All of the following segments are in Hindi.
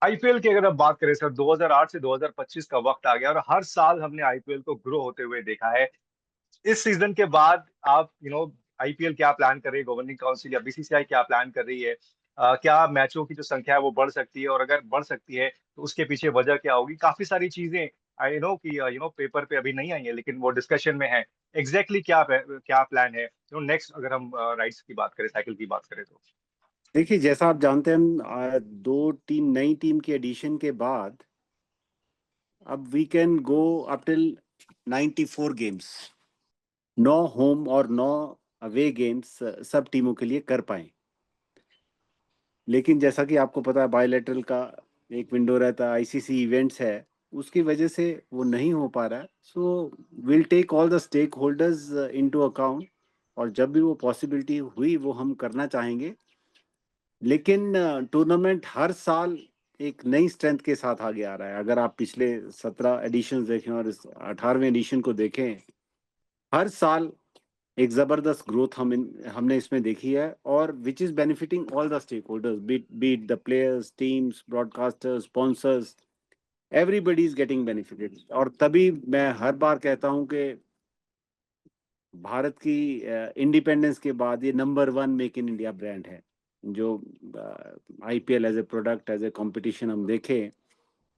आईपीएल की अगर आप बात करें सर, 2008 से 2025 का वक्त आ गया और हर साल हमने आईपीएल को ग्रो होते हुए देखा है। इस सीजन के बाद आप आईपीएल क्या प्लान कर रही है, गवर्निंग काउंसिल या बीसीसीआई क्या प्लान कर रही है? क्या मैचों की जो संख्या है वो बढ़ सकती है, और अगर बढ़ सकती है तो उसके पीछे वजह क्या होगी? काफी सारी चीजें आई नो कि पेपर पे अभी नहीं आई है, लेकिन वो डिस्कशन में है। एग्जैक्टली क्या प्लान है नेक्स्ट, अगर हम राइड्स की बात करें, साइकिल की बात करें तो? देखिए, जैसा आप जानते हैं, दो तीन नई टीम के एडिशन के बाद अब we can go up till 94 games. 9 home और 9 अवे गेम्स सब टीमों के लिए कर पाए। लेकिन जैसा कि आपको पता है, बायलैटरल का एक विंडो रहता है, आईसीसी इवेंट्स है, उसकी वजह से वो नहीं हो पा रहा है। So will take all the stakeholders into account, और जब भी वो पॉसिबिलिटी हुई वो हम करना चाहेंगे। लेकिन टूर्नामेंट हर साल एक नई स्ट्रेंथ के साथ आगे आ रहा है। अगर आप पिछले 17 एडिशन देखें और इस 18वें एडिशन को देखें, हर साल एक जबरदस्त ग्रोथ हमने इसमें देखी है, और which is benefiting all the stakeholders, be it the players, teams, broadcasters, sponsors. Everybody is getting benefited. और तभी मैं हर बार कहता हूं कि भारत की इंडिपेंडेंस के बाद ये number one make in India brand है। जो IPL as a product, as a competition हम देखें,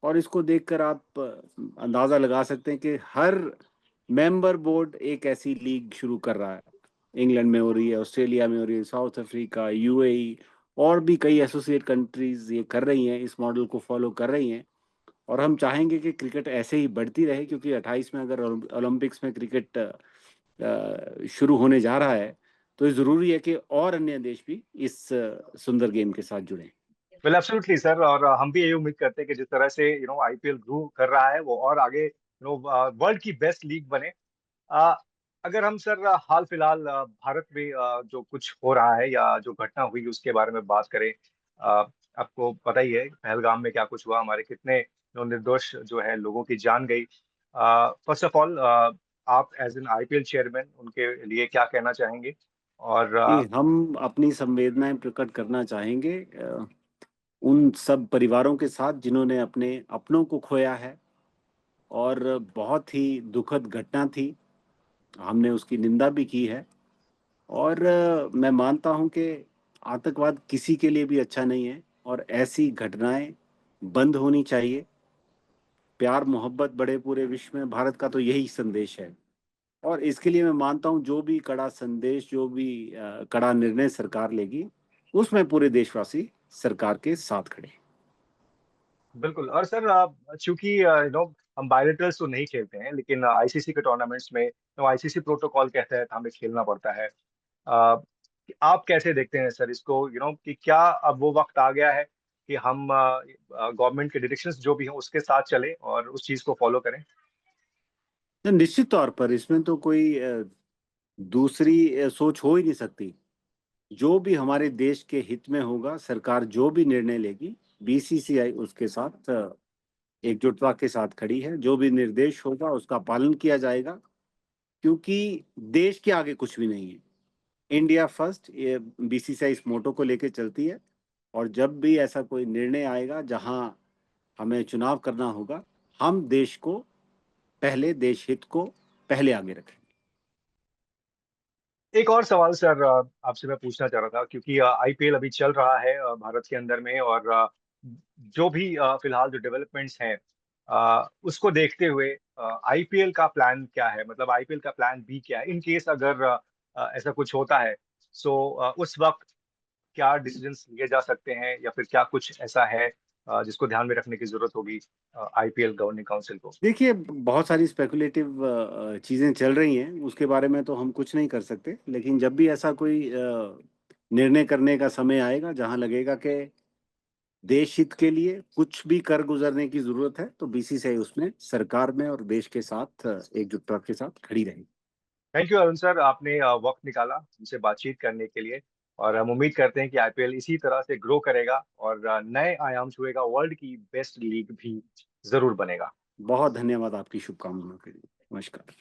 और इसको देखकर आप अंदाजा लगा सकते हैं कि हर मेंबर बोर्ड एक ऐसी लीग शुरू कर रहा है। इंग्लैंड में हो रही है, ऑस्ट्रेलिया में हो रही है, साउथ अफ्रीका, यूएई, और भी कई एसोसिएट कंट्रीज ये कर रही हैं, इस मॉडल को फॉलो कर रही हैं। और हम चाहेंगे कि क्रिकेट ऐसे ही बढ़ती रहे, क्योंकि 28 में अगर ओलंपिक्स में क्रिकेट शुरू होने जा रहा है, तो ये जरूरी है कि और अन्य देश भी इस सुंदर गेम के साथ जुड़ें। वेल एब्सोल्युटली सर, और हम भी यही उम्मीद करते हैं कि जिस तरह से आईपीएल ग्रो कर रहा है वो और आगे वर्ल्ड की बेस्ट लीग बने। अ, अगर हम सर हाल फिलहाल भारत में जो कुछ हो रहा है या जो घटना हुई उसके बारे में बात करें। आपको पता ही है पहलगाम में क्या कुछ हुआ, हमारे कितने निर्दोष जो है लोगों की जान गई। फर्स्ट ऑफ ऑल, आप एज एन आईपीएल चेयरमैन उनके लिए क्या कहना चाहेंगे? और कि हम अपनी संवेदनाएं प्रकट करना चाहेंगे उन सब परिवारों के साथ जिन्होंने अपने अपनों को खोया है। और बहुत ही दुखद घटना थी, हमने उसकी निंदा भी की है। और मैं मानता हूं कि आतंकवाद किसी के लिए भी अच्छा नहीं है, और ऐसी घटनाएं बंद होनी चाहिए। प्यार मोहब्बत बड़े पूरे विश्व में, भारत का तो यही संदेश है। और इसके लिए मैं मानता हूं जो भी कड़ा संदेश, जो भी कड़ा निर्णय सरकार लेगी, उसमें पूरे देशवासी सरकार के साथ खड़े हैं। बिल्कुल। और सर चूंकि हम बायलेटरल्स तो नहीं खेलते हैं, लेकिन आईसीसी के टूर्नामेंट्स में आईसीसी प्रोटोकॉल के तहत हमें खेलना पड़ता है। आप कैसे देखते हैं सर इसको, कि क्या अब वो वक्त आ गया है कि हम गवर्नमेंट के डायरेक्शंस जो भी हैं उसके साथ चलें और उस चीज को फॉलो करें? तो निश्चित तौर पर इसमें तो कोई दूसरी सोच हो ही नहीं सकती। जो भी हमारे देश के हित में होगा, सरकार जो भी निर्णय लेगी, बीसीसीआई उसके साथ एकजुटता के साथ खड़ी है। जो भी निर्देश होगा उसका पालन किया जाएगा, क्योंकि देश के आगे कुछ भी नहीं है। इंडिया फर्स्ट, ये बीसीसीआई इस मोटो को लेकर चलती है। और जब भी ऐसा कोई निर्णय आएगा जहां हमें चुनाव करना होगा, हम देश को पहले, देश हित को पहले आगे रखेंगे। एक और सवाल सर आपसे मैं पूछना चाह रहा था, क्योंकि आईपीएल अभी चल रहा है भारत के अंदर में, और जो भी फिलहाल जो डेवलपमेंट्स हैं उसको देखते हुए आईपीएल का प्लान क्या है? मतलब आईपीएल का प्लान बी क्या है इन केस अगर ऐसा कुछ होता है? सो उस वक्त क्या डिसीजंस लिए जा सकते हैं, या फिर क्या कुछ ऐसा है जिसको ध्यान में रखने की जरूरत होगी आईपीएल गवर्निंग काउंसिल को? देखिए, बहुत सारी स्पेकुलेटिव चीजें चल रही हैं, उसके बारे में तो हम कुछ नहीं कर सकते। लेकिन जब भी ऐसा कोई निर्णय करने का समय आएगा जहां लगेगा कि देश हित के लिए कुछ भी कर गुजरने की जरूरत है, तो बीसीसीआई उसमें सरकार में और देश के साथ एकजुटता के साथ खड़ी रहेगी। थैंक यू अरुण सर, आपने वक्त निकाला हमसे बातचीत करने के लिए। और हम उम्मीद करते हैं कि आईपीएल इसी तरह से ग्रो करेगा और नए आयाम छुएगा, वर्ल्ड की बेस्ट लीग भी जरूर बनेगा। बहुत धन्यवाद आपकी शुभकामनाओं के लिए। नमस्कार।